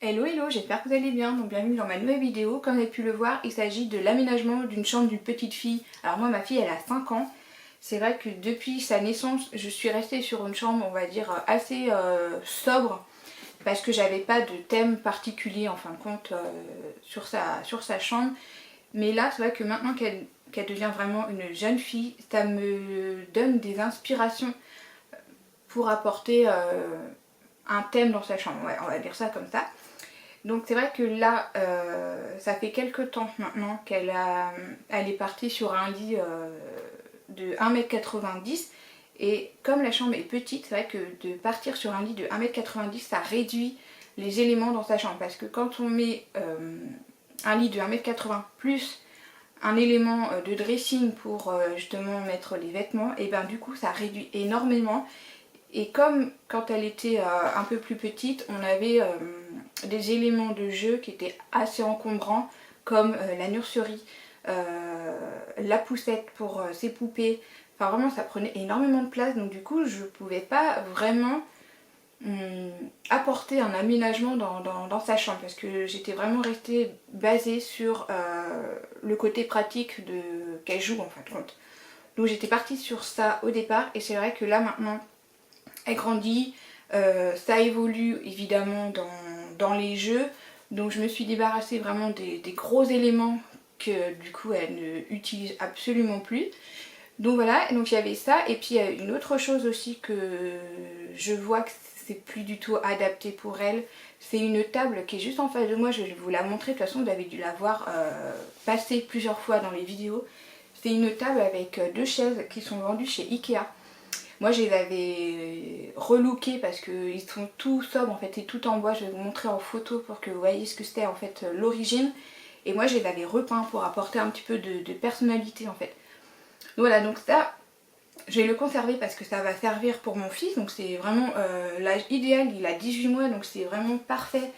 Hello hello, j'espère que vous allez bien, donc bienvenue dans ma nouvelle vidéo. Comme vous avez pu le voir, il s'agit de l'aménagement d'une chambre d'une petite fille. Alors moi ma fille elle a 5 ans, c'est vrai que depuis sa naissance je suis restée sur une chambre on va dire assez sobre parce que j'avais pas de thème particulier en fin de compte sur sa chambre. Mais là c'est vrai que maintenant qu'elle devient vraiment une jeune fille, ça me donne des inspirations pour apporter un thème dans sa chambre, ouais, on va dire ça comme ça. Donc c'est vrai que là, ça fait quelques temps maintenant qu'elle est partie sur un lit de 1,90 m. Et comme la chambre est petite, c'est vrai que de partir sur un lit de 1,90 m, ça réduit les éléments dans sa chambre. Parce que quand on met un lit de 1,80 m plus un élément de dressing pour justement mettre les vêtements, et ben du coup ça réduit énormément. Et comme quand elle était un peu plus petite, on avait des éléments de jeu qui étaient assez encombrants, comme la nurserie, la poussette pour ses poupées. Enfin vraiment ça prenait énormément de place, donc du coup je pouvais pas vraiment apporter un aménagement dans sa chambre, parce que j'étais vraiment restée basée sur le côté pratique qu'elle joue en fin de compte. Donc j'étais partie sur ça au départ, et c'est vrai que là maintenant elle grandit, ça évolue évidemment dans les jeux, donc je me suis débarrassée vraiment des gros éléments que du coup elle ne utilise absolument plus. Donc voilà, donc il y avait ça, et puis il y a une autre chose aussi que je vois que c'est plus du tout adapté pour elle, c'est une table qui est juste en face de moi, je vais vous la montrer, de toute façon vous avez dû la voir passer plusieurs fois dans les vidéos. C'est une table avec deux chaises qui sont vendues chez Ikea. Moi je les avais relookés parce qu'ils sont tout sobres en fait et tout en bois. Je vais vous montrer en photo pour que vous voyez ce que c'était en fait l'origine. Et moi je les avais repeints pour apporter un petit peu de personnalité en fait. Donc voilà, donc ça je vais le conserver parce que ça va servir pour mon fils. Donc c'est vraiment l'âge idéal, il a 18 mois donc c'est vraiment parfait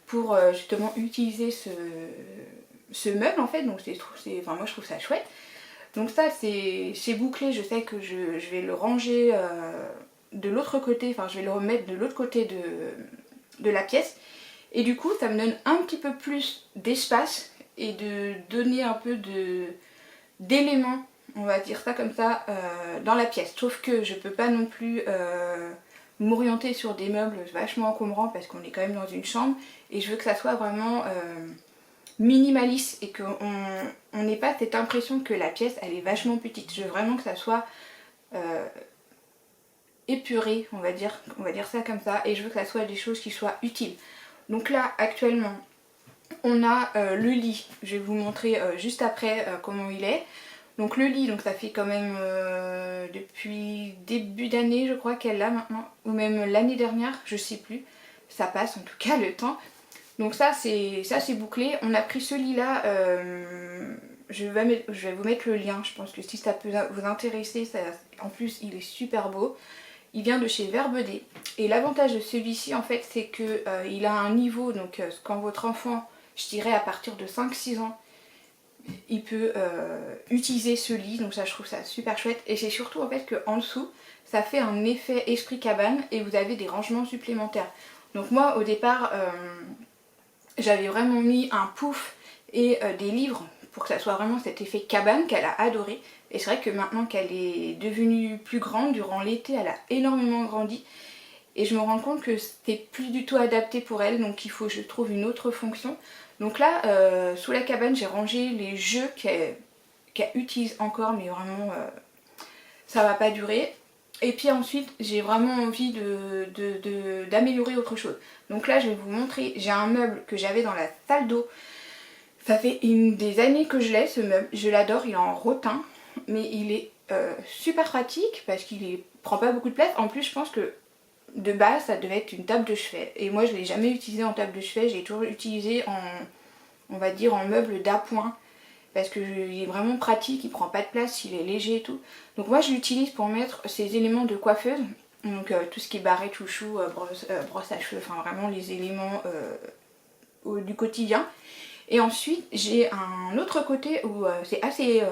pour justement utiliser ce meuble en fait. Donc enfin, moi je trouve ça chouette. Donc ça c'est bouclé, je sais que je vais le ranger de l'autre côté, enfin je vais le remettre de l'autre côté de la pièce. Et du coup ça me donne un petit peu plus d'espace et de donner un peu d'éléments, on va dire ça comme ça, dans la pièce. Sauf que je peux pas non plus m'orienter sur des meubles vachement encombrants parce qu'on est quand même dans une chambre. Et je veux que ça soit vraiment minimaliste et qu'on n'ait pas cette impression que la pièce elle est vachement petite. Je veux vraiment que ça soit épuré, on va dire ça comme ça, et je veux que ça soit des choses qui soient utiles. Donc là actuellement on a le lit, je vais vous montrer juste après comment il est. Donc le lit, donc ça fait quand même depuis début d'année je crois qu'elle l'a maintenant, ou même l'année dernière, je sais plus, ça passe en tout cas le temps. Donc ça c'est bouclé. On a pris ce lit là, je vais vous mettre le lien, je pense que si ça peut vous intéresser, en plus il est super beau. Il vient de chez Verbaudet. Et l'avantage de celui-ci en fait c'est que il a un niveau, donc quand votre enfant, je dirais à partir de 5-6 ans, il peut utiliser ce lit, donc ça je trouve ça super chouette. Et c'est surtout en fait qu'en dessous ça fait un effet esprit cabane et vous avez des rangements supplémentaires. Donc moi au départ j'avais vraiment mis un pouf et des livres pour que ça soit vraiment cet effet cabane qu'elle a adoré. Et c'est vrai que maintenant qu'elle est devenue plus grande, durant l'été elle a énormément grandi. Et je me rends compte que c'est plus du tout adapté pour elle, donc il faut que je trouve une autre fonction. Donc là, sous la cabane, j'ai rangé les jeux qu'elle utilise encore, mais vraiment ça va pas durer. Et puis ensuite, j'ai vraiment envie d'améliorer autre chose. Donc là, je vais vous montrer, j'ai un meuble que j'avais dans la salle d'eau. Ça fait des années que je l'ai, ce meuble. Je l'adore, il est en rotin, mais il est super pratique parce qu'il prend pas beaucoup de place. En plus, je pense que de base, ça devait être une table de chevet. Et moi, je l'ai jamais utilisé en table de chevet, j'ai toujours utilisé on va dire, en meuble d'appoint. Parce qu'il est vraiment pratique, il prend pas de place, il est léger et tout. Donc moi je l'utilise pour mettre ces éléments de coiffeuse, donc tout ce qui est barrette, chouchou, brosse à cheveux, enfin vraiment les éléments du quotidien. Et ensuite j'ai un autre côté où c'est assez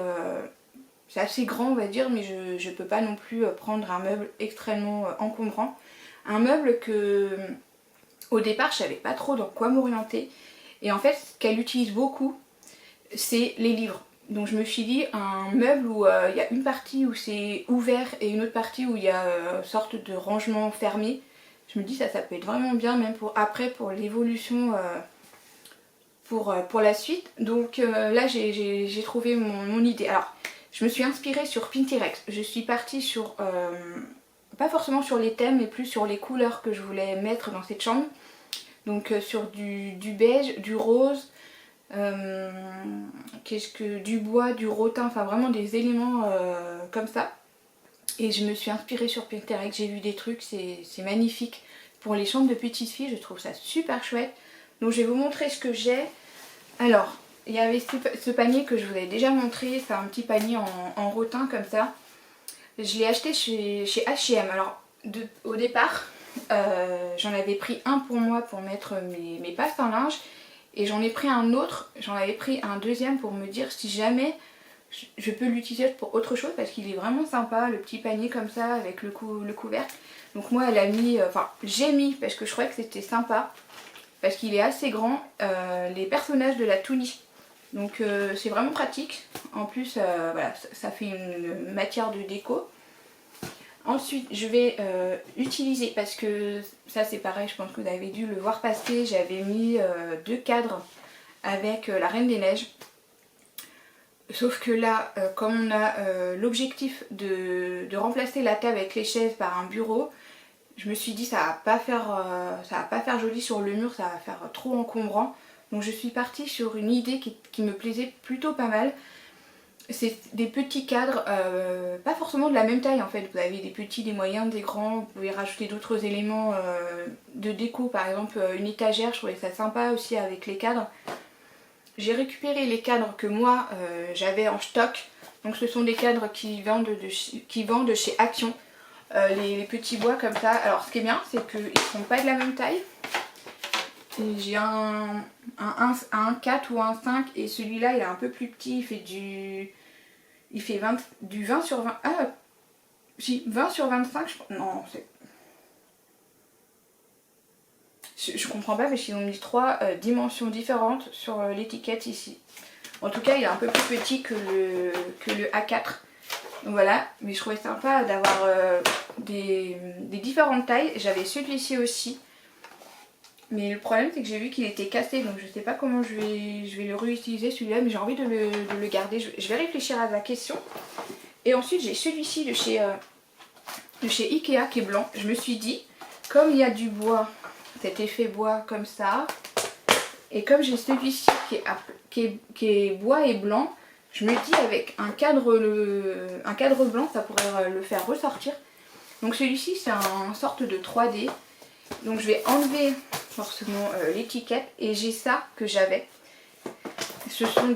grand on va dire, mais je peux pas non plus prendre un meuble extrêmement encombrant. Un meuble que Au départ, je savais pas trop dans quoi m'orienter. Et en fait, ce qu'elle utilise beaucoup, c'est les livres. Donc je me suis dit un meuble où il y a une partie où c'est ouvert et une autre partie où il y a une sorte de rangement fermé. Je me dis ça peut être vraiment bien même pour après pour l'évolution pour la suite. Donc là j'ai trouvé mon idée. Alors je me suis inspirée sur Pinterest. Je suis partie sur, pas forcément sur les thèmes mais plus sur les couleurs que je voulais mettre dans cette chambre. Donc sur du beige, du rose, du bois, du rotin, enfin vraiment des éléments comme ça. Et je me suis inspirée sur Pinterest, j'ai vu des trucs, c'est magnifique. Pour les chambres de petites filles, je trouve ça super chouette. Donc je vais vous montrer ce que j'ai. Alors, il y avait ce panier que je vous avais déjà montré, c'est un petit panier en rotin comme ça. Je l'ai acheté chez H&M. Alors au départ, j'en avais pris un pour moi pour mettre mes passes en linge. Et j'en ai pris un autre, j'en avais pris un deuxième pour me dire si jamais je peux l'utiliser pour autre chose parce qu'il est vraiment sympa, le petit panier comme ça avec le couvercle. Donc moi elle a mis, enfin j'ai mis parce que je trouvais que c'était sympa parce qu'il est assez grand, les personnages de la Toonie. Donc c'est vraiment pratique. En plus voilà, ça fait une matière de déco. Ensuite je vais utiliser, parce que ça c'est pareil, je pense que vous avez dû le voir passer, j'avais mis 2 cadres avec la Reine des Neiges. Sauf que là, comme on a l'objectif de remplacer la table avec les chaises par un bureau, je me suis dit ça va pas faire joli sur le mur, ça va faire trop encombrant. Donc je suis partie sur une idée qui me plaisait plutôt pas mal. C'est des petits cadres, pas forcément de la même taille en fait, vous avez des petits, des moyens, des grands, vous pouvez rajouter d'autres éléments de déco, par exemple une étagère, je trouvais ça sympa aussi avec les cadres. J'ai récupéré les cadres que moi j'avais en stock, donc ce sont des cadres qui vendent de chez Action, les petits bois comme ça. Alors ce qui est bien c'est qu'ils ne sont pas de la même taille. J'ai un 4 ou un 5 et celui-là il est un peu plus petit, il fait du 20 sur 20. Ah, si, 20 sur 25, non, je comprends pas parce qu'ils ont mis 3 dimensions différentes sur l'étiquette ici. En tout cas, il est un peu plus petit que le A4. Donc voilà, mais je trouvais sympa d'avoir des différentes tailles. J'avais celui-ci aussi. Mais le problème c'est que j'ai vu qu'il était cassé, donc je sais pas comment je vais le réutiliser celui-là, mais j'ai envie de le garder. Je vais réfléchir à la question. Et ensuite j'ai celui-ci de chez Ikea qui est blanc. Je me suis dit, comme il y a du bois, cet effet bois comme ça, et comme j'ai celui-ci qui est bois et blanc, je me dis avec un cadre blanc ça pourrait le faire ressortir. Donc celui-ci c'est une sorte de 3D. Donc je vais enlever forcément l'étiquette et j'ai ça que j'avais. Ce sont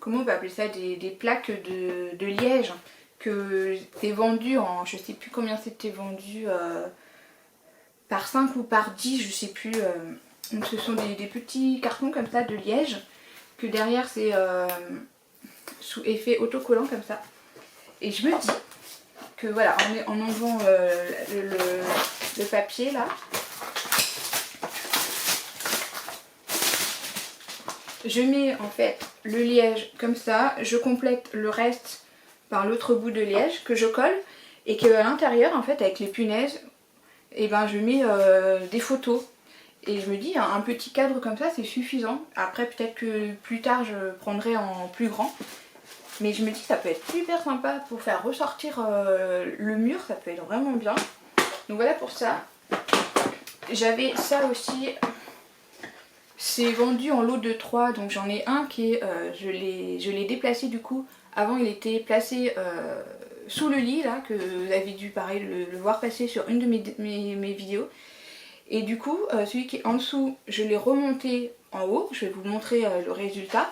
comment on va appeler ça, des plaques de liège que c'est vendu en, je sais plus combien c'était vendu, par 5 ou par 10, je sais plus. Donc ce sont des petits cartons comme ça de liège que derrière c'est sous effet autocollant comme ça. Et je me dis que voilà, en enlevant le papier là, je mets en fait le liège comme ça, je complète le reste par l'autre bout de liège que je colle et que à l'intérieur en fait avec les punaises, et ben je mets des photos. Et je me dis un petit cadre comme ça c'est suffisant. Après peut-être que plus tard je prendrai en plus grand. Mais je me dis que ça peut être super sympa pour faire ressortir le mur, ça peut être vraiment bien. Donc voilà pour ça. J'avais ça aussi, c'est vendu en lot de 3, donc j'en ai un qui est, je l'ai déplacé du coup. Avant il était placé sous le lit là, que vous avez dû pareil le voir passer sur une de mes vidéos. Et du coup celui qui est en dessous, je l'ai remonté en haut, je vais vous montrer le résultat.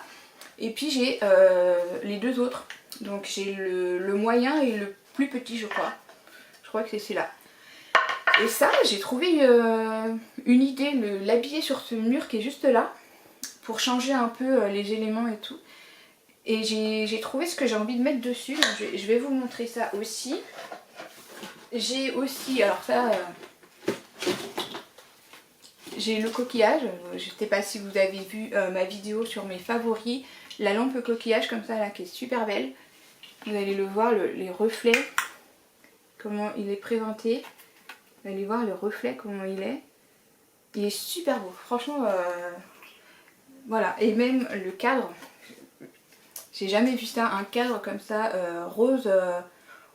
Et puis j'ai les deux autres, donc j'ai le moyen et le plus petit je crois. Je crois que c'est celui-là. Et ça, j'ai trouvé une idée, l'habiller sur ce mur qui est juste là, pour changer un peu les éléments et tout. Et j'ai trouvé ce que j'ai envie de mettre dessus, donc je vais vous montrer ça aussi. J'ai aussi, alors ça, j'ai le coquillage. Je sais pas si vous avez vu ma vidéo sur mes favoris. La lampe coquillage comme ça là qui est super belle. Vous allez le voir, les reflets, comment il est présenté. Vous allez voir le reflet, comment il est. Il est super beau, franchement, voilà. Et même le cadre, j'ai jamais vu ça, un cadre comme ça, rose,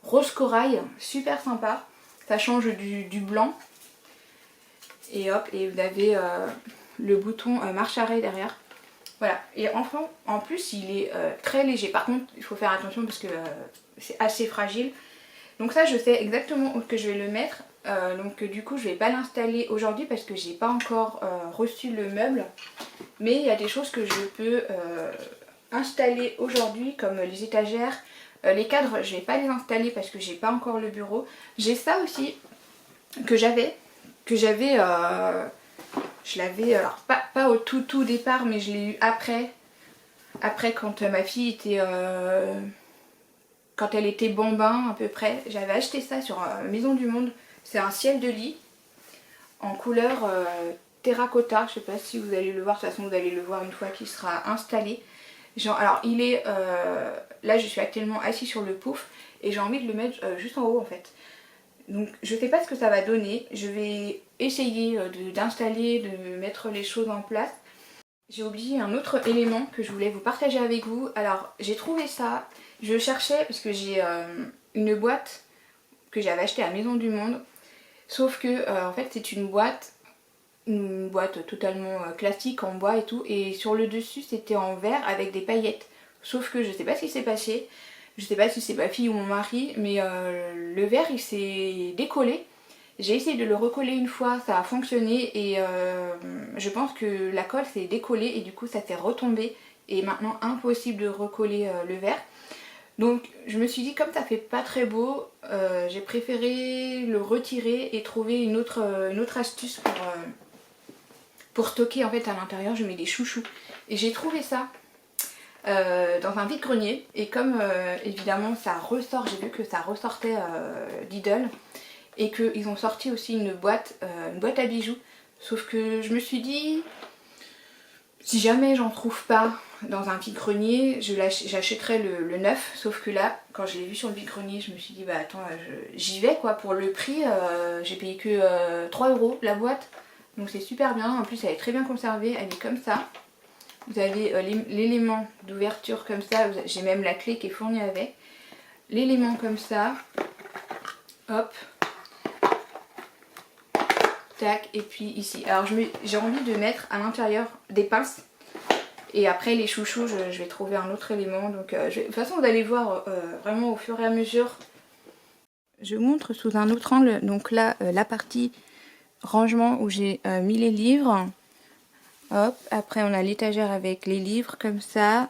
rose corail, super sympa. Ça change du blanc. Et hop, et vous avez le bouton marche arrêt derrière. Voilà, et enfin, en plus il est très léger. Par contre, il faut faire attention parce que c'est assez fragile. Donc ça, je sais exactement où que je vais le mettre. Donc du coup, je vais pas l'installer aujourd'hui parce que j'ai pas encore reçu le meuble. Mais il y a des choses que je peux installer aujourd'hui, comme les étagères. Les cadres, je vais pas les installer parce que j'ai pas encore le bureau. J'ai ça aussi que j'avais. Je l'avais, alors pas au tout départ, mais je l'ai eu après quand ma fille était, quand elle était bambin à peu près. J'avais acheté ça sur Maison du Monde. C'est un ciel de lit en couleur terracotta. Je sais pas si vous allez le voir, de toute façon vous allez le voir une fois qu'il sera installé. Genre, alors il est, là je suis actuellement assise sur le pouf et j'ai envie de le mettre juste en haut en fait. Donc je sais pas ce que ça va donner, je vais essayer d'installer, de mettre les choses en place. J'ai oublié un autre élément que je voulais vous partager avec vous. Alors j'ai trouvé ça, je cherchais parce que j'ai une boîte que j'avais achetée à Maison du Monde. Sauf que en fait c'est une boîte totalement classique en bois et tout. Et sur le dessus c'était en verre avec des paillettes. Sauf que je sais pas ce qui s'est passé. Je sais pas si c'est ma fille ou mon mari, mais le verre il s'est décollé. J'ai essayé de le recoller une fois, ça a fonctionné et je pense que la colle s'est décollée et du coup ça s'est retombé et maintenant impossible de recoller le verre. Donc je me suis dit comme ça fait pas très beau, j'ai préféré le retirer et trouver une autre astuce pour stocker en fait à l'intérieur. Je mets des chouchous et j'ai trouvé ça. Dans un vide-grenier et comme évidemment ça ressort, j'ai vu que ça ressortait d'Idle et qu'ils ont sorti aussi une boîte à bijoux, sauf que je me suis dit si jamais j'en trouve pas dans un vide-grenier j'achèterai le neuf, sauf que là quand je l'ai vu sur le vide-grenier je me suis dit bah attends j'y vais quoi, pour le prix j'ai payé que 3 € la boîte, donc c'est super bien, en plus elle est très bien conservée, elle est comme ça. Vous avez l'élément d'ouverture comme ça, j'ai même la clé qui est fournie avec. L'élément comme ça, hop, tac, et puis ici. Alors j'ai envie de mettre à l'intérieur des pinces. Et après les chouchous, je vais trouver un autre élément. Donc, de toute façon vous allez voir vraiment au fur et à mesure. Je vous montre sous un autre angle. Donc là, la partie rangement où j'ai mis les livres. Hop, après on a l'étagère avec les livres comme ça.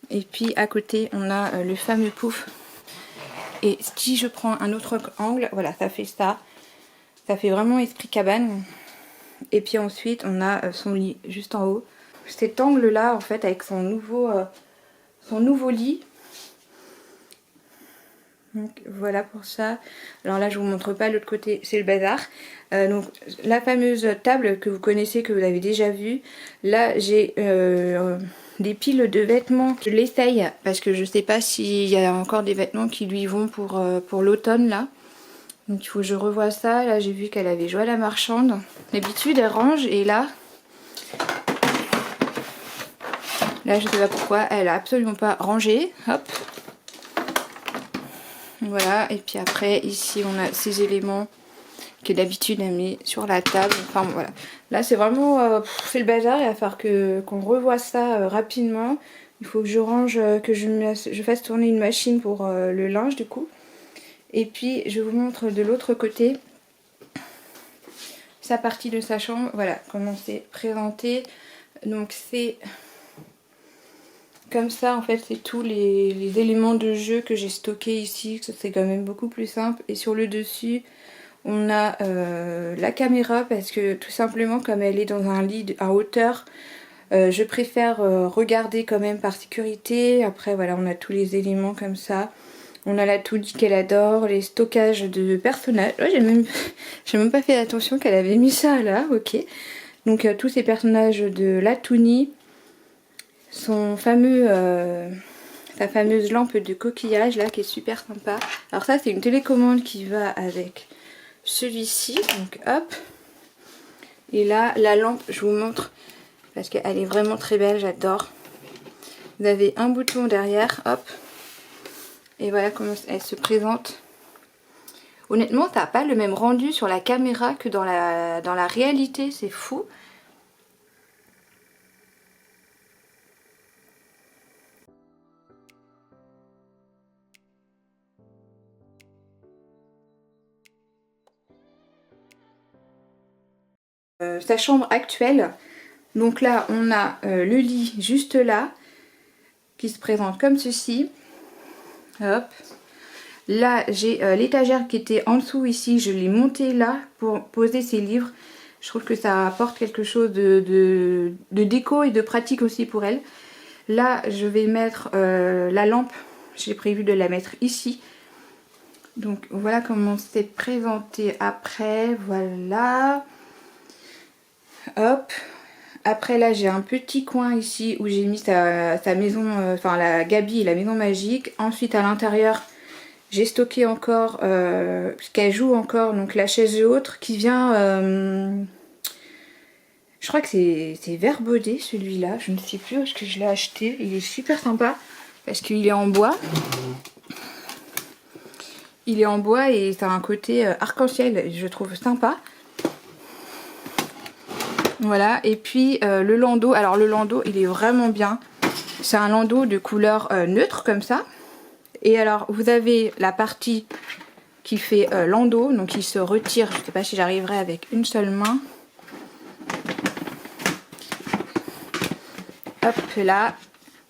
Et puis à côté on a le fameux pouf. Et si je prends un autre angle, voilà, ça fait ça. Ça fait vraiment esprit cabane. Et puis ensuite on a son lit juste en haut. Cet angle là en fait avec son nouveau lit. Donc voilà pour ça. Alors là je vous montre pas, l'autre côté c'est le bazar. Donc la fameuse table que vous connaissez, que vous avez déjà vue. Là j'ai des piles de vêtements. Je l'essaye parce que je sais pas s'il y a encore des vêtements qui lui vont pour l'automne là. Donc il faut que je revoie ça. Là j'ai vu qu'elle avait joué à la marchande. D'habitude elle range et là je sais pas pourquoi elle a absolument pas rangé. Hop. Voilà, et puis après ici on a ces éléments que d'habitude elle met sur la table. Enfin voilà, là c'est vraiment c'est le bazar, il va falloir qu'on revoie ça rapidement. Il faut que je range, que je fasse tourner une machine pour le linge du coup. Et puis je vous montre de l'autre côté sa partie de sa chambre. Voilà comment c'est présenté. Donc c'est comme ça en fait, c'est tous les éléments de jeu que j'ai stockés ici, c'est quand même beaucoup plus simple. Et sur le dessus on a la caméra parce que tout simplement comme elle est dans un lit à hauteur, je préfère regarder quand même par sécurité. Après voilà, on a tous les éléments comme ça. On a la Toudi qu'elle adore, les stockages de personnages. Oh, j'ai même pas fait attention qu'elle avait mis ça là, ok. Donc tous ces personnages de Latounie, son fameux, sa fameuse lampe de coquillage là qui est super sympa. Alors ça c'est une télécommande qui va avec celui-ci, donc hop. Et là la lampe je vous montre parce qu'elle est vraiment très belle, j'adore. Vous avez un bouton derrière, hop. Et voilà comment elle se présente. Honnêtement ça n'a pas le même rendu sur la caméra que dans la réalité, c'est fou. Sa chambre actuelle. Donc là on a le lit juste là qui se présente comme ceci. Hop. Là j'ai l'étagère qui était en dessous ici, je l'ai montée là pour poser ses livres. Je trouve que ça apporte quelque chose de déco et de pratique aussi pour elle. Là je vais mettre la lampe, j'ai prévu de la mettre ici. Donc voilà comment c'est présenté après, voilà. Hop. Après là j'ai un petit coin ici où j'ai mis sa maison, enfin la Gabi et la maison magique. Ensuite à l'intérieur j'ai stocké encore, puisqu'elle joue encore, donc la chaise autre qui vient, je crois que c'est vert bodé celui-là, je ne sais plus où est-ce que je l'ai acheté. Il est super sympa parce qu'il est en bois. Il est en bois et ça a un côté arc-en-ciel, je trouve sympa. Voilà, et puis le landau, alors le landau il est vraiment bien. C'est un landau de couleur neutre comme ça. Et alors vous avez la partie qui fait landau, donc il se retire, je ne sais pas si j'arriverai avec une seule main. Hop là,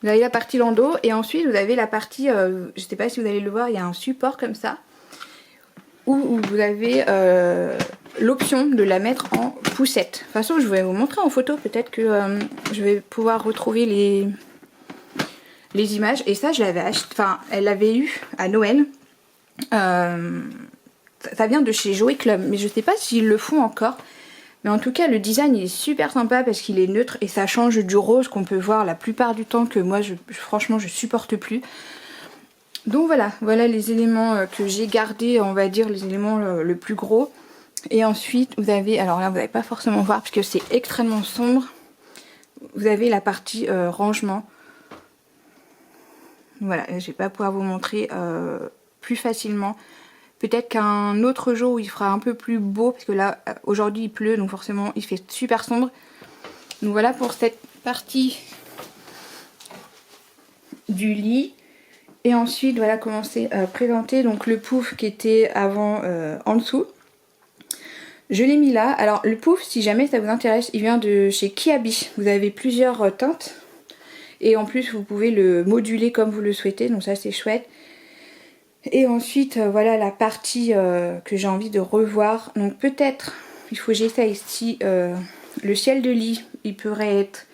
vous avez la partie landau et ensuite vous avez la partie, je ne sais pas si vous allez le voir, il y a un support comme ça. Où vous avez l'option de la mettre en poussette. De toute façon je vais vous montrer en photo, peut-être que je vais pouvoir retrouver les images. Et ça je l'avais acheté, enfin elle l'avait eu à Noël. Ça vient de chez Jouet Club, mais je sais pas s'ils le font encore. Mais en tout cas le design il est super sympa parce qu'il est neutre et ça change du rose qu'on peut voir la plupart du temps que moi franchement je supporte plus. Donc voilà les éléments que j'ai gardés, on va dire les éléments le plus gros. Et ensuite vous avez, alors là vous n'allez pas forcément voir parce que c'est extrêmement sombre. Vous avez la partie rangement. Voilà, je vais pas pouvoir vous montrer plus facilement. Peut-être qu'un autre jour où il fera un peu plus beau, parce que là aujourd'hui il pleut donc forcément il fait super sombre. Donc voilà pour cette partie du lit. Et ensuite voilà comment c'est présenté, donc le pouf qui était avant en dessous. Je l'ai mis là. Alors le pouf, si jamais ça vous intéresse, il vient de chez Kiabi. Vous avez plusieurs teintes. Et en plus vous pouvez le moduler comme vous le souhaitez, donc ça c'est chouette. Et ensuite voilà la partie que j'ai envie de revoir. Donc peut-être il faut que j'essaye ici le ciel de lit. Il pourrait être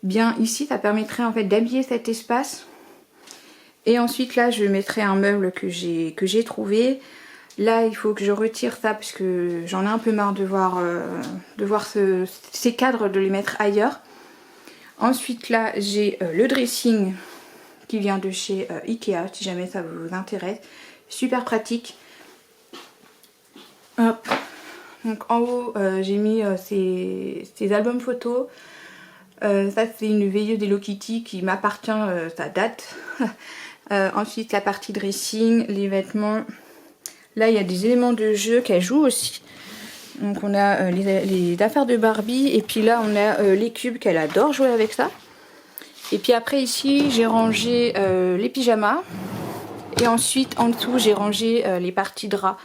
bien ici, ça permettrait en fait d'habiller cet espace. Et ensuite là je mettrai un meuble que j'ai trouvé. Là il faut que je retire ça parce que j'en ai un peu marre de voir ces cadres, de les mettre ailleurs. Ensuite là j'ai le dressing qui vient de chez Ikea si jamais ça vous intéresse. Super pratique. Hop. Donc en haut j'ai mis ces albums photos. Ça c'est une veilleuse Hello Kitty qui m'appartient, ça date. Ensuite la partie dressing, les vêtements. Là il y a des éléments de jeu qu'elle joue aussi. Donc on a les affaires de Barbie et puis là on a les cubes qu'elle adore jouer avec ça. Et puis après ici j'ai rangé les pyjamas. Et ensuite en dessous j'ai rangé les parties draps.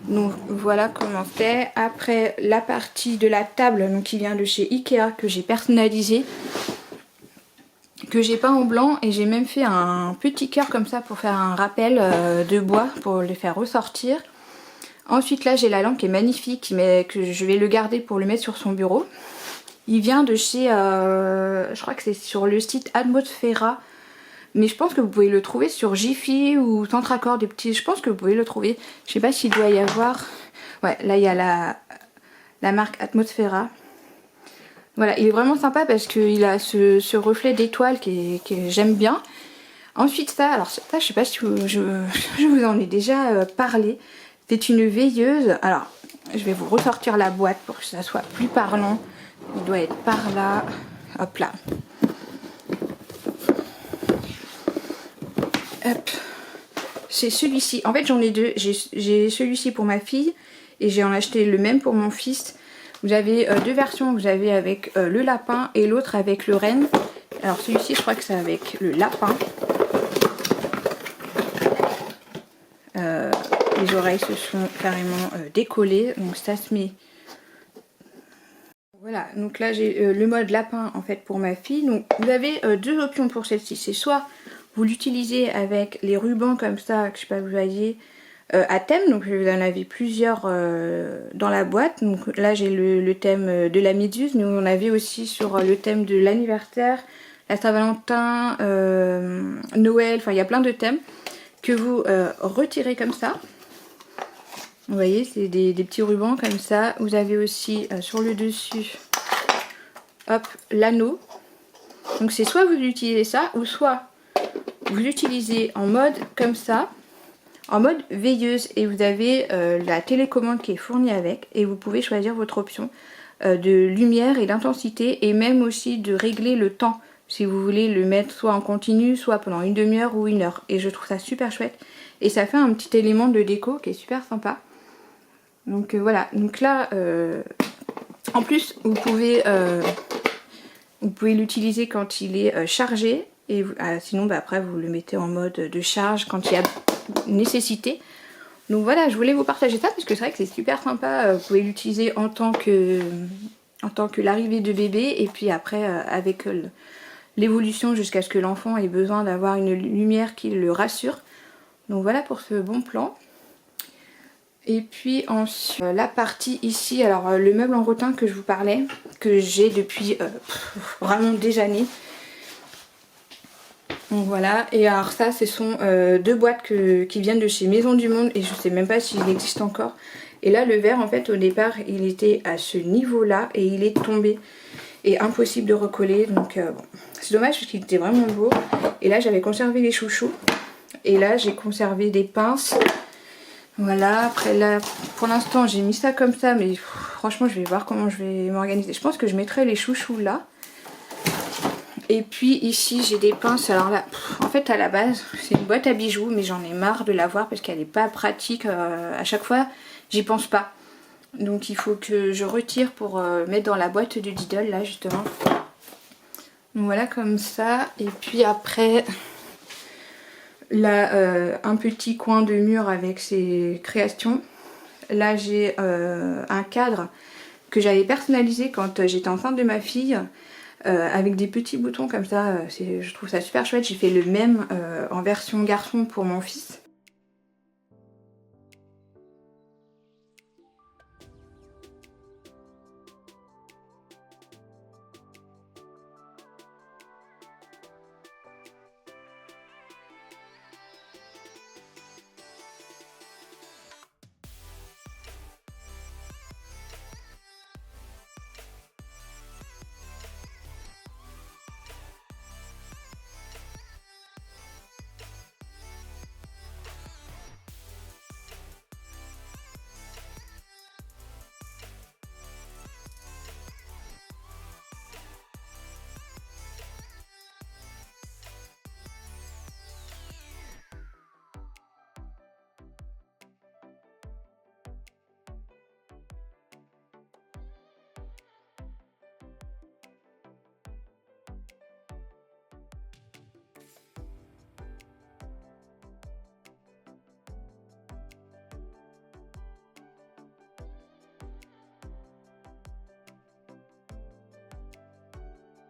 Donc voilà comment c'est. Après la partie de la table donc, qui vient de chez Ikea que j'ai personnalisé. Que j'ai peint en blanc et j'ai même fait un petit cœur comme ça pour faire un rappel de bois pour les faire ressortir. Ensuite là j'ai la lampe qui est magnifique mais que je vais le garder pour le mettre sur son bureau. Il vient de chez, je crois que c'est sur le site Atmosfera. Mais je pense que vous pouvez le trouver sur Jiffy ou Centre Accord, des petits, je pense que vous pouvez le trouver. Je sais pas s'il doit y avoir, ouais là il y a la marque Atmosfera. Voilà, il est vraiment sympa parce qu'il a ce reflet d'étoile que j'aime bien. Ensuite ça, alors ça je sais pas si je vous en ai déjà parlé. C'est une veilleuse. Alors je vais vous ressortir la boîte pour que ça soit plus parlant. Il doit être par là. Hop là. Hop. C'est celui-ci. En fait j'en ai deux. J'ai celui-ci pour ma fille et j'ai en acheté le même pour mon fils. Vous avez deux versions. Vous avez avec le lapin et l'autre avec le renne. Alors celui-ci je crois que c'est avec le lapin. Les oreilles se sont carrément décollées, donc ça se met. Voilà, donc là j'ai le mode lapin en fait pour ma fille. Donc vous avez deux options pour celle-ci. C'est soit vous l'utilisez avec les rubans comme ça, que je sais pas vous voyez, à thème. Donc vous en avez plusieurs dans la boîte. Donc là j'ai le thème de la méduse. Nous on avait aussi sur le thème de l'anniversaire, la Saint-Valentin, Noël, enfin il y a plein de thèmes que vous retirez comme ça. Vous voyez, c'est des petits rubans comme ça. Vous avez aussi sur le dessus, hop, l'anneau. Donc c'est soit vous utilisez ça, ou soit vous l'utilisez en mode comme ça, en mode veilleuse. Et vous avez la télécommande qui est fournie avec. Et vous pouvez choisir votre option de lumière et d'intensité. Et même aussi de régler le temps. Si vous voulez le mettre soit en continu, soit pendant une demi-heure ou une heure. Et je trouve ça super chouette. Et ça fait un petit élément de déco qui est super sympa. Donc voilà, donc là, en plus vous pouvez l'utiliser quand il est chargé, et sinon bah, après vous le mettez en mode de charge quand il y a nécessité. Donc voilà, je voulais vous partager ça parce que c'est vrai que c'est super sympa, vous pouvez l'utiliser en tant que l'arrivée de bébé, et puis après avec l'évolution jusqu'à ce que l'enfant ait besoin d'avoir une lumière qui le rassure. Donc voilà pour ce bon plan. Et puis ensuite la partie ici, alors le meuble en rotin que je vous parlais, que j'ai depuis vraiment des années. Donc voilà, et alors ça ce sont deux boîtes qui viennent de chez Maison du Monde et je sais même pas s'il existe encore. Et là le verre en fait au départ il était à ce niveau là et il est tombé et impossible de recoller, donc bon. C'est dommage parce qu'il était vraiment beau. Et là j'avais conservé les chouchous et là j'ai conservé des pinces. Voilà, après là, pour l'instant j'ai mis ça comme ça, mais franchement je vais voir comment je vais m'organiser. Je pense que je mettrai les chouchous là. Et puis ici j'ai des pinces, alors là, en fait à la base c'est une boîte à bijoux, mais j'en ai marre de la voir parce qu'elle n'est pas pratique, à chaque fois j'y pense pas. Donc il faut que je retire pour mettre dans la boîte de Diddle là justement. Donc voilà comme ça, et puis après... Là, un petit coin de mur avec ses créations. Là, j'ai un cadre que j'avais personnalisé quand j'étais enceinte de ma fille, avec des petits boutons comme ça. Je trouve ça super chouette. J'ai fait le même en version garçon pour mon fils.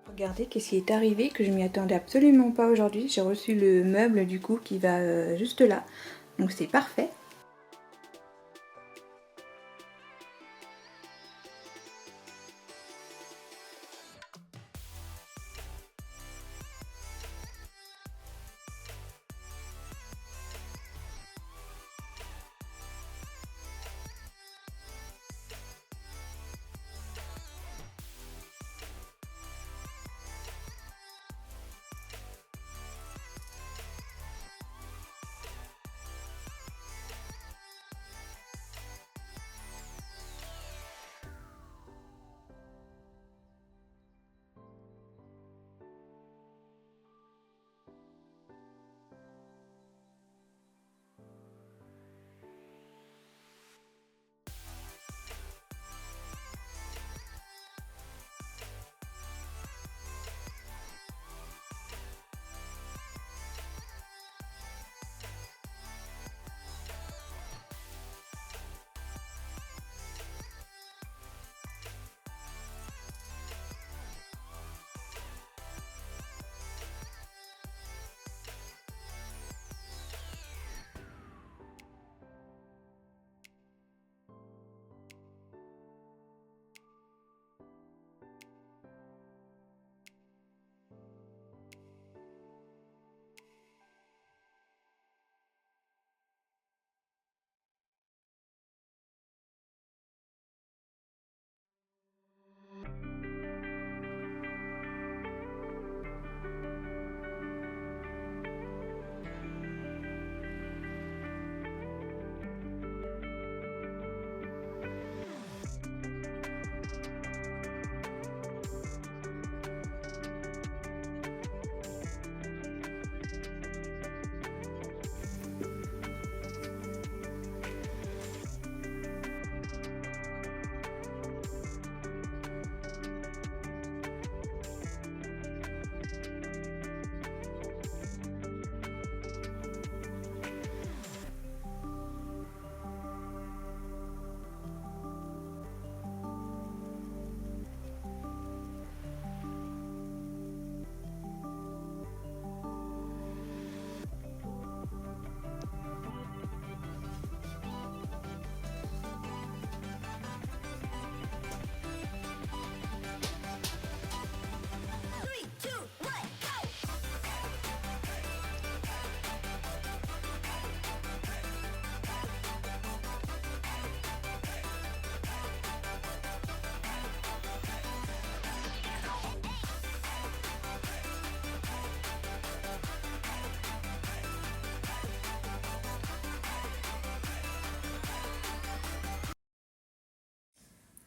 Regardez qu'est-ce qui est arrivé, que je m'y attendais absolument pas aujourd'hui. J'ai reçu le meuble du coup qui va juste là. Donc c'est parfait.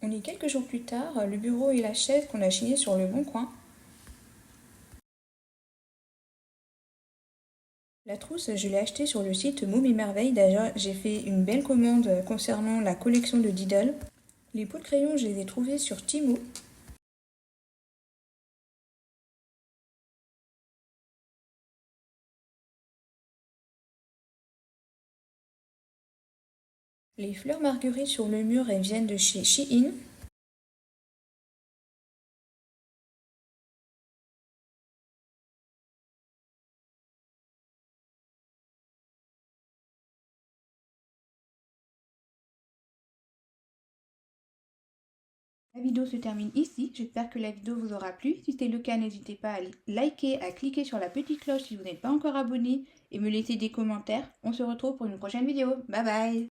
On est quelques jours plus tard, le bureau et la chaise qu'on a chiné sur le Bon Coin. La trousse, je l'ai achetée sur le site Môme et Merveille. D'ailleurs, j'ai fait une belle commande concernant la collection de Diddle. Les pots de crayon, je les ai trouvés sur Timo. Les fleurs marguerites sur le mur, elles viennent de chez Shein. La vidéo se termine ici, j'espère que la vidéo vous aura plu. Si c'est le cas, n'hésitez pas à liker, à cliquer sur la petite cloche si vous n'êtes pas encore abonné et me laisser des commentaires. On se retrouve pour une prochaine vidéo. Bye bye!